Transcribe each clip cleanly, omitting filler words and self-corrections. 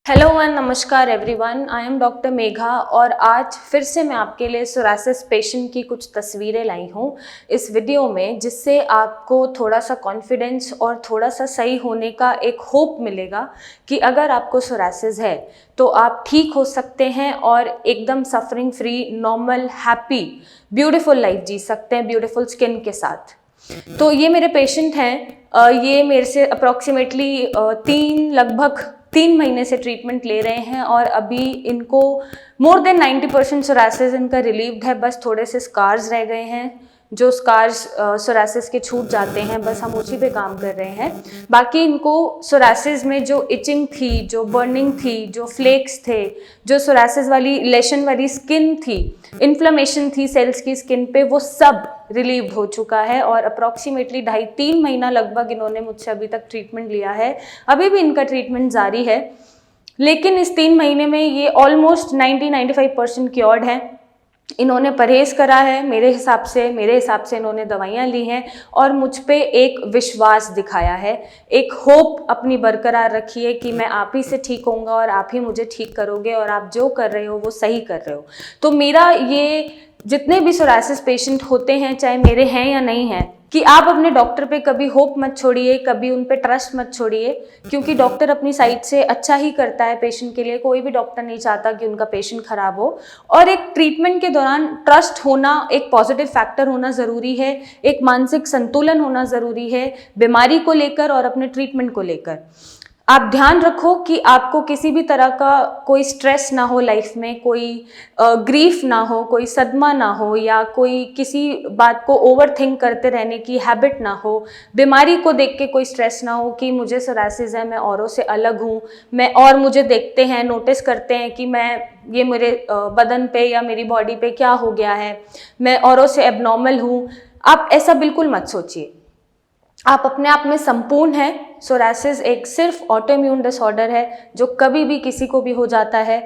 Hello one नमस्कार everyone, I am doctor Megha और आज फिर से मैं आपके लिए सोरासिस पेशेंट की कुछ तस्वीरें लाई हूँ इस वीडियो में, जिससे आपको थोड़ा सा कॉन्फिडेंस और थोड़ा सा सही होने का एक होप मिलेगा कि अगर आपको सोरासिस है तो आप ठीक हो सकते हैं और एकदम suffering free, normal, happy, beautiful life जी सकते हैं ब्यूटीफुल स्किन के साथ। तो ये मेरे पेशेंट हैं। ये मेरे से अप्रॉक्सीमेटली लगभग 3 महीने से ट्रीटमेंट ले रहे हैं और अभी इनको मोर देन 90% सोरासिस इनका रिलीव्ड है। बस थोड़े से स्कार्स रह गए हैं, जो स्कार्स सोरासिस के छूट जाते हैं, बस हम उसी पे काम कर रहे हैं। बाकी इनको सोरासिस में जो इचिंग थी, जो बर्निंग थी, जो फ्लेक्स थे, जो सोरासिस वाली लेशन वाली स्किन थी, इन्फ्लेमेशन थी सेल्स की स्किन पे, वो सब रिलीव हो चुका है और अप्रॉक्सीमेटली 2.5-3 महीना लगभग इन्होंने मुझसे अभी तक ट्रीटमेंट लिया है। अभी भी इनका ट्रीटमेंट जारी है, लेकिन इस 3 महीने में ये ऑलमोस्ट 90-95% क्योर्ड है। इन्होंने परहेज करा है मेरे हिसाब से इन्होंने दवाइयाँ ली हैं और मुझ पे एक विश्वास दिखाया है, एक होप अपनी बरकरार रखी है कि मैं आप ही से ठीक होऊंगा और आप ही मुझे ठीक करोगे और आप जो कर रहे हो वो सही कर रहे हो। तो मेरा ये जितने भी सोरासिस पेशेंट होते हैं, चाहे मेरे हैं या नहीं हैं, कि आप अपने डॉक्टर पे कभी होप मत छोड़िए, कभी उन पे ट्रस्ट मत छोड़िए, क्योंकि डॉक्टर अपनी साइड से अच्छा ही करता है पेशेंट के लिए। कोई भी डॉक्टर नहीं चाहता कि उनका पेशेंट खराब हो। और एक ट्रीटमेंट के दौरान ट्रस्ट होना, एक पॉजिटिव फैक्टर होना ज़रूरी है, एक मानसिक संतुलन होना ज़रूरी है, बीमारी को लेकर और अपने ट्रीटमेंट को लेकर। आप ध्यान रखो कि आपको किसी भी तरह का कोई स्ट्रेस ना हो लाइफ में, कोई ग्रीफ ना हो, कोई सदमा ना हो, या कोई किसी बात को ओवर थिंक करते रहने की हैबिट ना हो, बीमारी को देख के कोई स्ट्रेस ना हो कि मुझे सोरासिस है, मैं औरों से अलग हूँ, मैं और मुझे देखते हैं, नोटिस करते हैं कि मैं ये मेरे बदन पे या मेरी बॉडी पे क्या हो गया है, मैं औरों से एबनॉर्मल हूँ। आप ऐसा बिल्कुल मत सोचिए। आप अपने आप में संपूर्ण हैं। सोरासिस एक सिर्फ ऑटोइम्यून डिसऑर्डर है जो कभी भी किसी को भी हो जाता है,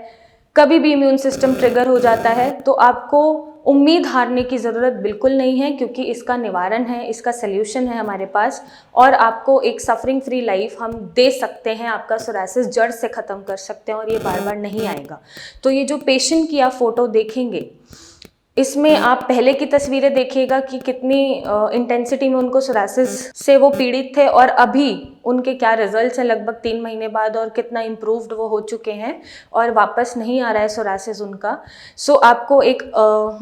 कभी भी इम्यून सिस्टम ट्रिगर हो जाता है। तो आपको उम्मीद हारने की ज़रूरत बिल्कुल नहीं है, क्योंकि इसका निवारण है, इसका सल्यूशन है हमारे पास और आपको एक सफरिंग फ्री लाइफ हम दे सकते हैं। आपका सोरासिस जड़ से ख़त्म कर सकते हैं और ये बार बार नहीं आएगा। तो ये जो पेशेंट की आप फ़ोटो देखेंगे, इसमें आप पहले की तस्वीरें देखिएगा कि कितनी इंटेंसिटी में उनको सोरासिस से वो पीड़ित थे और अभी उनके क्या रिजल्ट्स हैं लगभग 3 महीने बाद, और कितना इम्प्रूव्ड वो हो चुके हैं और वापस नहीं आ रहा है सोरासिस उनका। सो आपको एक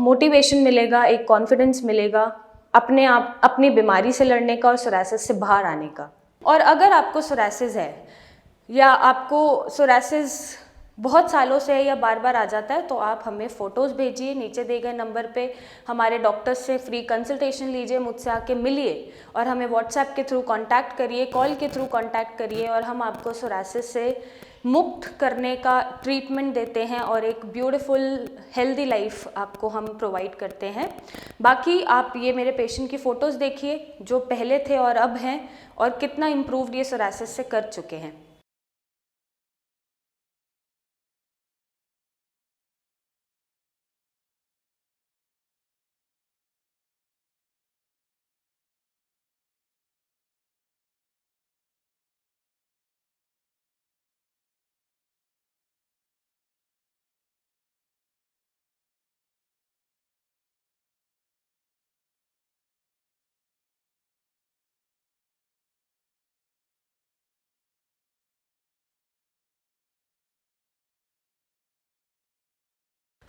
मोटिवेशन मिलेगा, एक कॉन्फिडेंस मिलेगा अपने आप अपनी बीमारी से लड़ने का और सोरासिस से बाहर आने का। और अगर आपको सोरासिस है या आपको सोरासिस बहुत सालों से है या बार बार आ जाता है, तो आप हमें फ़ोटोज़ भेजिए नीचे दिए गए नंबर पे। हमारे डॉक्टर से फ्री कंसल्टेशन लीजिए, मुझसे आके मिलिए और हमें व्हाट्सएप के थ्रू कांटेक्ट करिए, कॉल के थ्रू कांटेक्ट करिए और हम आपको सोरासिस से मुक्त करने का ट्रीटमेंट देते हैं और एक ब्यूटीफुल हेल्दी लाइफ आपको हम प्रोवाइड करते हैं। बाकी आप ये मेरे पेशेंट की फ़ोटोज़ देखिए जो पहले थे और अब हैं, और कितना इम्प्रूव्ड ये सोरासिस से कर चुके हैं।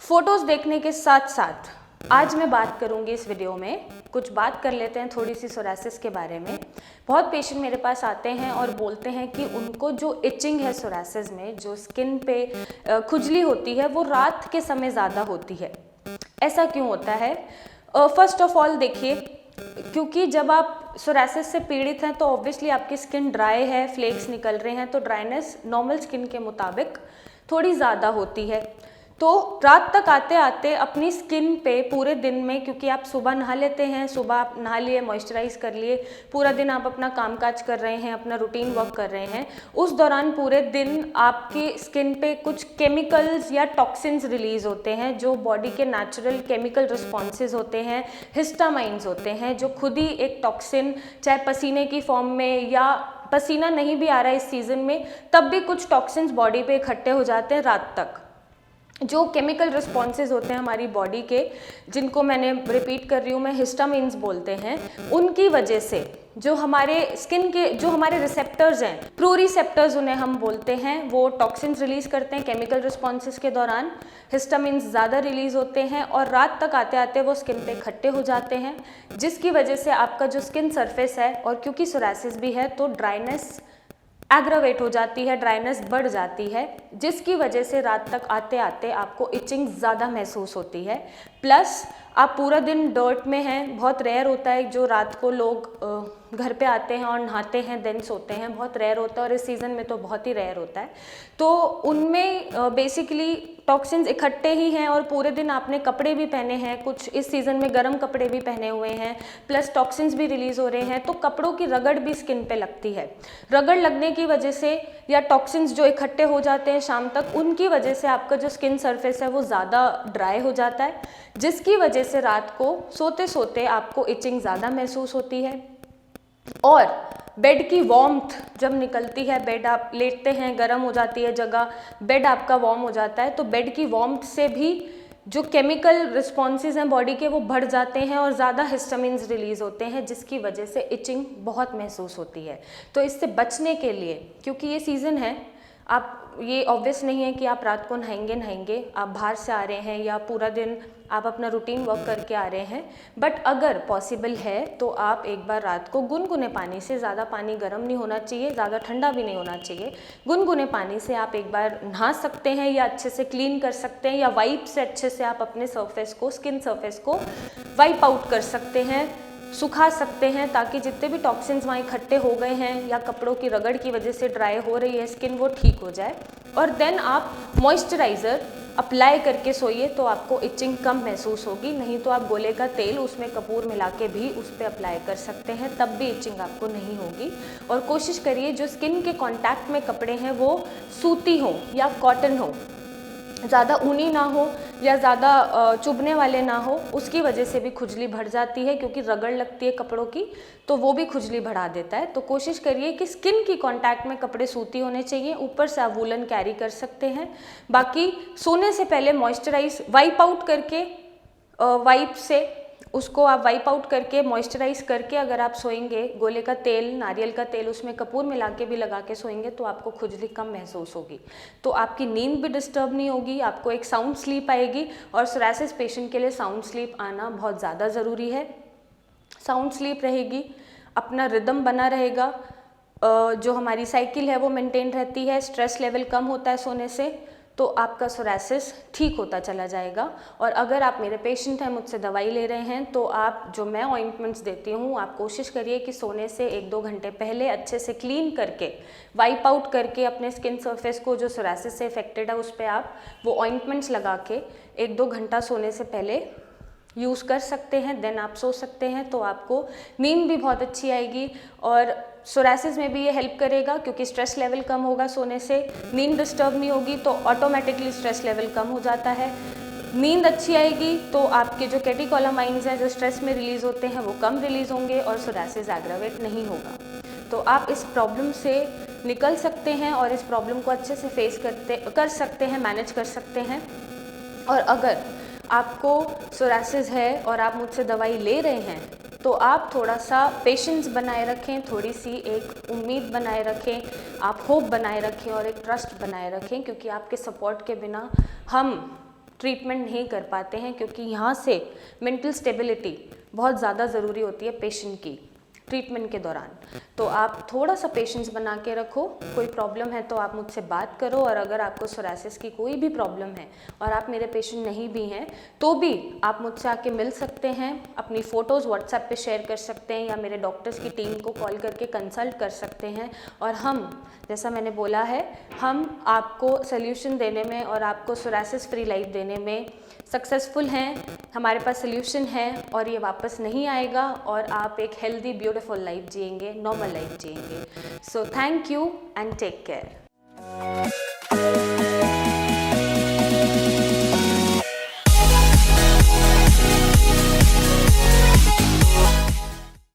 फोटोज़ देखने के साथ साथ आज मैं बात करूंगी इस वीडियो में, कुछ बात कर लेते हैं थोड़ी सी सोरासिस के बारे में। बहुत पेशेंट मेरे पास आते हैं और बोलते हैं कि उनको जो इचिंग है सोरासिस में, जो स्किन पे खुजली होती है, वो रात के समय ज़्यादा होती है। ऐसा क्यों होता है? फर्स्ट ऑफ ऑल देखिए, क्योंकि जब आप सोरासिस से पीड़ित हैं तो ऑब्वियसली आपकी स्किन ड्राई है, फ्लेक्स निकल रहे हैं, तो ड्राइनेस नॉर्मल स्किन के मुताबिक थोड़ी ज़्यादा होती है। तो रात तक आते आते अपनी स्किन पे पूरे दिन में, क्योंकि आप सुबह नहा लेते हैं, सुबह आप नहा लिए, मॉइस्चराइज कर लिए, पूरा दिन आप अपना कामकाज कर रहे हैं, अपना रूटीन वर्क कर रहे हैं, उस दौरान पूरे दिन आपकी स्किन पे कुछ केमिकल्स या टॉक्सिन्स रिलीज होते हैं, जो बॉडी के नेचुरल केमिकल रिस्पॉन्सेज होते हैं, हिस्टामाइंस होते हैं, जो खुद ही एक टॉक्सिन चाहे पसीने की फॉर्म में या पसीना नहीं भी आ रहा है इस सीज़न में, तब भी कुछ टॉक्सिन्स बॉडी पे इकट्ठे हो जाते हैं रात तक। जो केमिकल रिस्पॉन्सेज होते हैं हमारी बॉडी के, जिनको मैंने रिपीट कर रही हूँ मैं, हिस्टामिन्स बोलते हैं, उनकी वजह से जो हमारे स्किन के जो हमारे रिसेप्टर्स हैं, प्रोरिसेप्टर्स उन्हें हम बोलते हैं, वो टॉक्सिन्स रिलीज़ करते हैं केमिकल रिस्पॉन्सेज के दौरान। हिस्टामिन्स ज़्यादा रिलीज़ होते हैं और रात तक आते आते वो स्किन पे इकट्ठे हो जाते हैं, जिसकी वजह से आपका जो स्किन सरफेस है, और क्योंकि सोरासिस भी है तो ड्राइनेस एग्रावेट हो जाती है, ड्राइनेस बढ़ जाती है, जिसकी वजह से रात तक आते आते आपको इचिंग ज़्यादा महसूस होती है। प्लस आप पूरा दिन डर्ट में हैं, बहुत रेयर होता है जो रात को लोग घर पे आते हैं और नहाते हैं देन सोते हैं, बहुत रेयर होता है और इस सीज़न में तो बहुत ही रेयर होता है। तो उनमें बेसिकली टॉक्सिन्स इकट्ठे ही हैं और पूरे दिन आपने कपड़े भी पहने हैं, कुछ इस सीज़न में गर्म कपड़े भी पहने हुए हैं, प्लस टॉक्सिन्स भी रिलीज़ हो रहे हैं, तो कपड़ों की रगड़ भी स्किन पे लगती है। रगड़ लगने की वजह से या टॉक्सिन्स जो इकट्ठे हो जाते हैं शाम तक, उनकी वजह से आपका जो स्किन सरफेस है वो ज़्यादा ड्राई हो जाता है, जिसकी वजह से रात को सोते सोते आपको इचिंग ज़्यादा महसूस होती है। और बेड की वार्मथ जब निकलती है, बेड आप लेटते हैं, गर्म हो जाती है जगह, बेड आपका वार्म हो जाता है, तो बेड की वार्मथ से भी जो केमिकल रिस्पॉन्सेज हैं बॉडी के वो बढ़ जाते हैं और ज़्यादा हिस्टामिन्स रिलीज़ होते हैं, जिसकी वजह से इचिंग बहुत महसूस होती है। तो इससे बचने के लिए, क्योंकि ये सीज़न है, आप ये ऑब्वियस नहीं है कि आप रात को नहाएंगे, आप बाहर से आ रहे हैं या पूरा दिन आप अपना रूटीन वर्क करके आ रहे हैं, बट अगर पॉसिबल है तो आप एक बार रात को गुनगुने पानी से, ज़्यादा पानी गर्म नहीं होना चाहिए, ज़्यादा ठंडा भी नहीं होना चाहिए, गुनगुने पानी से आप एक बार नहा सकते हैं या अच्छे से क्लीन कर सकते हैं, या वाइप से अच्छे से आप अपने सरफेस को, स्किन सरफेस को वाइप आउट कर सकते हैं, सुखा सकते हैं, ताकि जितने भी टॉक्सिन्स वहाँ इकट्ठे हो गए हैं या कपड़ों की रगड़ की वजह से ड्राई हो रही है स्किन, वो ठीक हो जाए। और देन आप मॉइस्चराइज़र अप्लाई करके सोइए तो आपको इचिंग कम महसूस होगी। नहीं तो आप गोले का तेल उसमें कपूर मिला के भी उस पर अप्लाई कर सकते हैं, तब भी इचिंग आपको नहीं होगी। और कोशिश करिए जो स्किन के कांटेक्ट में कपड़े हैं वो सूती हो या कॉटन हो, ज़्यादा ऊनी ना हो या ज़्यादा चुभने वाले ना हो, उसकी वजह से भी खुजली बढ़ जाती है, क्योंकि रगड़ लगती है कपड़ों की तो वो भी खुजली बढ़ा देता है। तो कोशिश करिए कि स्किन की कांटेक्ट में कपड़े सूती होने चाहिए, ऊपर से आप वूलन कैरी कर सकते हैं। बाकी सोने से पहले मॉइस्चराइज वाइप आउट करके, वाइप से उसको आप वाइप आउट करके मॉइस्चराइज करके अगर आप सोएंगे, गोले का तेल, नारियल का तेल उसमें कपूर मिला के भी लगा के सोएंगे तो आपको खुजली कम महसूस होगी, तो आपकी नींद भी डिस्टर्ब नहीं होगी, आपको एक साउंड स्लीप आएगी। और सोरासिस पेशेंट के लिए साउंड स्लीप आना बहुत ज़्यादा ज़रूरी है। साउंड स्लीप रहेगी, अपना रिदम बना रहेगा, जो हमारी साइकिल है वो मेंटेन रहती है, स्ट्रेस लेवल कम होता है सोने से, तो आपका सोरासिस ठीक होता चला जाएगा। और अगर आप मेरे पेशेंट हैं, मुझसे दवाई ले रहे हैं, तो आप जो मैं ऑइंटमेंट्स देती हूँ, आप कोशिश करिए कि सोने से 1-2 घंटे पहले अच्छे से क्लीन करके, वाइप आउट करके अपने स्किन सरफेस को जो सोरासिस से इफेक्टेड है उस पर आप वो ऑइंटमेंट्स लगा के 1-2 घंटा सोने से पहले यूज़ कर सकते हैं, देन आप सो सकते हैं, तो आपको नींद भी बहुत अच्छी आएगी। और सोरासिस में भी ये हेल्प करेगा, क्योंकि स्ट्रेस लेवल कम होगा सोने से, नींद डिस्टर्ब नहीं होगी तो ऑटोमेटिकली स्ट्रेस लेवल कम हो जाता है। नींद अच्छी आएगी तो आपके जो कैटेकोलामाइन्स हैं जो स्ट्रेस में रिलीज़ होते हैं वो कम रिलीज़ होंगे और सोरासिस एग्रावेट नहीं होगा। तो आप इस प्रॉब्लम से निकल सकते हैं और इस प्रॉब्लम को अच्छे से फेस कर सकते हैं, मैनेज कर सकते हैं। और अगर आपको सोरासिस है और आप मुझसे दवाई ले रहे हैं, तो आप थोड़ा सा पेशेंस बनाए रखें, थोड़ी सी एक उम्मीद बनाए रखें, आप होप बनाए रखें और एक ट्रस्ट बनाए रखें, क्योंकि आपके सपोर्ट के बिना हम ट्रीटमेंट नहीं कर पाते हैं, क्योंकि यहाँ से मेंटल स्टेबिलिटी बहुत ज़्यादा ज़रूरी होती है पेशेंट की ट्रीटमेंट के दौरान। तो आप थोड़ा सा पेशेंस बना के रखो, कोई प्रॉब्लम है तो आप मुझसे बात करो। और अगर आपको सोरासिस की कोई भी प्रॉब्लम है और आप मेरे पेशेंट नहीं भी हैं, तो भी आप मुझसे आके मिल सकते हैं, अपनी फ़ोटोज़ व्हाट्सएप पे शेयर कर सकते हैं, या मेरे डॉक्टर्स की टीम को कॉल करके कंसल्ट कर सकते हैं। और हम, जैसा मैंने बोला है, हम आपको सोल्यूशन देने में और आपको सोरासिस फ्री लाइफ देने में सक्सेसफुल हैं। हमारे पास सोल्यूशन है और ये वापस नहीं आएगा, और आप एक हेल्दी ब्यूटीफुल लाइफ जिएंगे, नॉर्मल लाइफ जिएंगे। So thank you and take care.